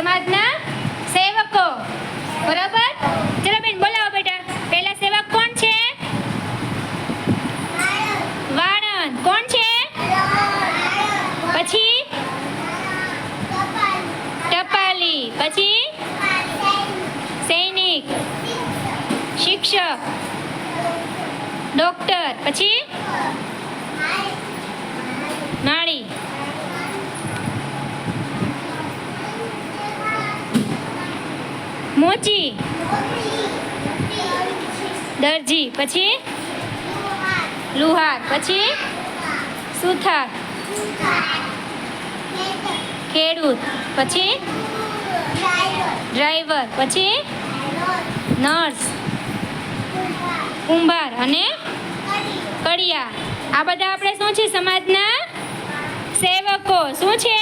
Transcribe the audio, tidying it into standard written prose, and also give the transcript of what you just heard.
સમાજના સેવકો. બરાબર. ચલો બેન બોલાવો બેટા. પહેલા સેવક કોણ છે? વાણંદ. કોણ છે? પછી ટપાલી. પછી સૈનિક, શિક્ષક, ડોક્ટર. પછી માળી. મોચી, દરજી. પછી લુહાર. પછી સુથાર, ખેડૂત. પછી ડ્રાઈવર. પછી નર્સ, કુંભાર અને કડિયા. આ બધા આપણે શું છે? સમાજના સેવકો. શું છે?